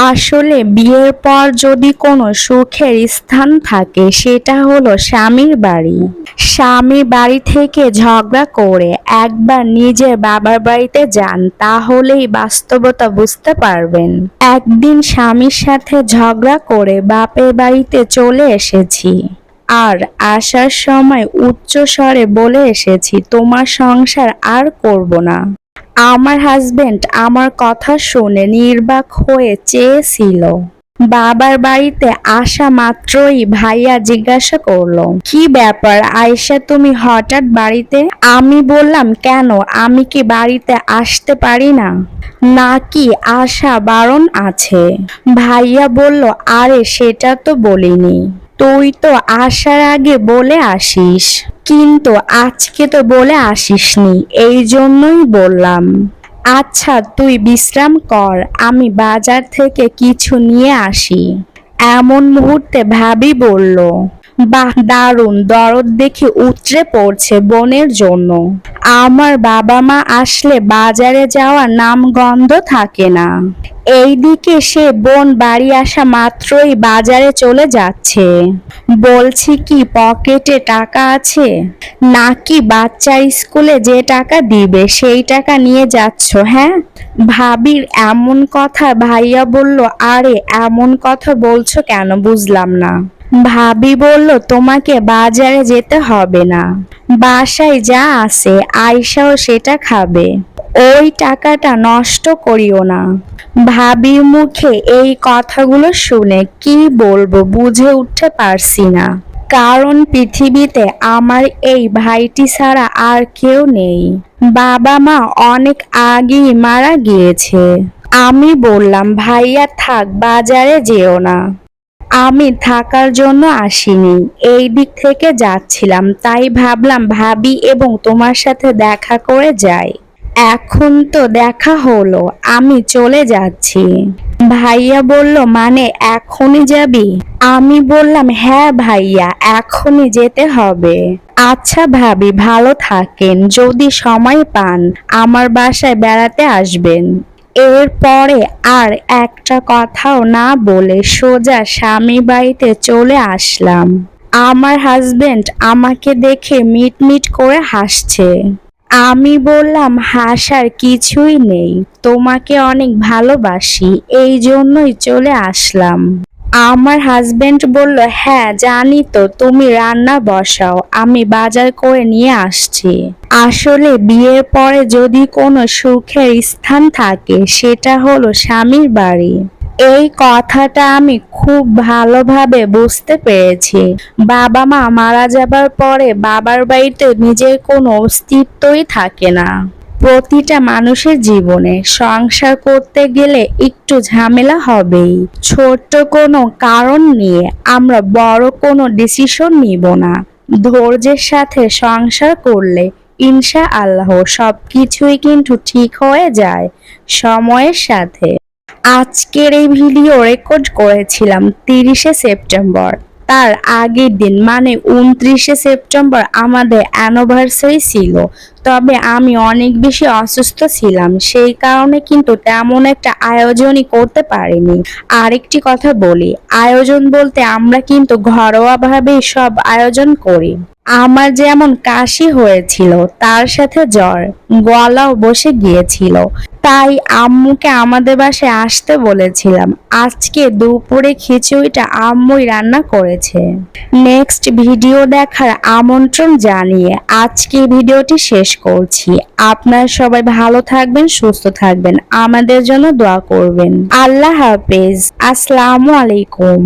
আসলে বিয়ের পর যদি কোনো সুখের স্থান থাকে সেটা হলো স্বামীর বাড়ি। স্বামীর বাড়ি থেকে ঝগড়া করে একবার নিজের বাবার বাড়িতে যান, তাহলেই বাস্তবতা বুঝতে পারবেন। একদিন স্বামীর সাথে ঝগড়া করে বাপের বাড়িতে চলে এসেছি। আর আসার সময় উচ্চ স্বরে বলে এসেছি, তোমার সংসার আর করব না। আমার হাজবেন্ড আমার কথা শুনে নির্বাক হয়ে চেয়েছিল। বাবার বাড়িতে আসা মাত্রই ভাইয়া জিজ্ঞাসা করলো, কি ব্যাপার আয়েশা, তুমি হঠাৎ বাড়িতে? আমি বললাম, কেন, আমি কি বাড়িতে আসতে পারি না, নাকি আসা বারণ আছে? ভাইয়া বলল, আরে সেটা তো বলিনি, তুই তো আসার আগে বলে আসিস, কিন্তু আজকে তো বলে আসিসনি, এই জন্যই বললাম। আচ্ছা তুই বিশ্রাম কর, আমি বাজার থেকে কিছু নিয়ে আসি। এমন মুহূর্তে ভাবি বলল, বাহ দারুণ, দরদ দেখে উতরে পড়ছে বোনের জন্য। আমার বাবা মা আসলে বাজারে যাওয়ার নাম গন্ধ থাকে না। এইদিকে সে বোন বাড়ি আসা মাত্রই বাজারে চলে যাচ্ছে। বলছি কি পকেটে টাকা আছে, নাকি বাচ্চার স্কুলে যে টাকা দিবে সেই টাকা নিয়ে যাচ্ছ? হ্যাঁ। ভাবির এমন কথা ভাইয়া বলল, আরে এমন কথা বলছো কেন, বুঝলাম না। ভাবি বলল, তোমাকে বাজারে যেতে হবে না, বাসায় যা আছে আয়শাও সেটা খাবে, ওই টাকাটা নষ্ট করিও না। ভাবির মুখে এই কথাগুলো শুনে কি বলবো বুঝে উঠতে পারছি না, কারণ পৃথিবীতে আমার এই ভাইটি ছাড়া আর কেউ নেই। বাবা মা অনেক আগেই মারা গিয়েছে। আমি বললাম, ভাইয়া থাক, বাজারে যেও না, আমি থাকার জন্য আসিনি, এই দিক থেকে যাচ্ছিলাম, তাই ভাবলাম ভাবি এবং তোমার সাথে দেখা করে যাই। এখন তো দেখা হলো, আমি চলে যাচ্ছি। ভাইয়া বলল, মানে এখনই যাবি? আমি বললাম, হ্যাঁ ভাইয়া, এখনই যেতে হবে। আচ্ছা ভাবি, ভালো থাকেন, যদি সময় পান আমার বাসায় বেড়াতে আসবেন। এরপরে আর একটা কথাও না বলে সোজা স্বামী বাড়িতে চলে আসলাম। আমার হাজবেন্ড আমাকে দেখে মিটমিট করে হাসছে। আমি বললাম, হাসার কিছুই নেই, তোমাকে অনেক ভালোবাসি, এই জন্যই চলে আসলাম। আমার হাজবেন্ড বলল, হ্যাঁ জানি তো, তুমি রান্না বসাও, আমি বাজার করে নিয়ে আসছি। আসলে বিয়ের পরে যদি কোনো সুখের স্থান থাকে সেটা হলো স্বামীর বাড়ি। এই কথাটা আমি খুব ভালোভাবে বুঝতে পেরেছি। বাবা মা মারা যাবার পরে বাবার বাড়িতে নিজের কোনো অস্তিত্বই থাকে না। প্রতিটা মানুষের জীবনে সংসার করতে গেলে একটু ঝামেলা হবেই। ছোট্ট কোনো কারণ নিয়ে আমরা বড় কোনো ডিসিশন নিব না। ধৈর্যের সাথে সংসার করলে ইনশাআল্লাহ সবকিছুই কিন্তু ঠিক হয়ে যায় সময়ের সাথে। আজকের এই ভিডিও রেকর্ড করেছিলাম 30শে সেপ্টেম্বর। তার আগের দিন মানে 29শে সেপ্টেম্বর আমাদের অ্যানিভার্সারি ছিল। তবে আমি অনেক বেশি অসুস্থ ছিলাম, সেই কারণে কিন্তু তেমন একটা আয়োজনই করতে পারিনি। আরেকটি কথা বলি, আয়োজন বলতে আমরা কিন্তু ঘরোয়াভাবেই সব আয়োজন করি। আমার যেমন কাশি হয়েছিল, তার সাথে জ্বর, গলাও বসে গিয়েছিল, তাই আম্মুকে আমাদের বাসায় আসতে বলেছিলাম। আজকে দুপুরে খিচুড়িটা আম্মুই রান্না করেছে। নেক্সট ভিডিও দেখার আমন্ত্রণ জানিয়ে আজকে ভিডিওটি শেষ করছি। আপনারা সবাই ভালো থাকবেন, সুস্থ থাকবেন, আমাদের জন্য দোয়া করবেন। আল্লাহ হাফেজ, আসসালামু আলাইকুম।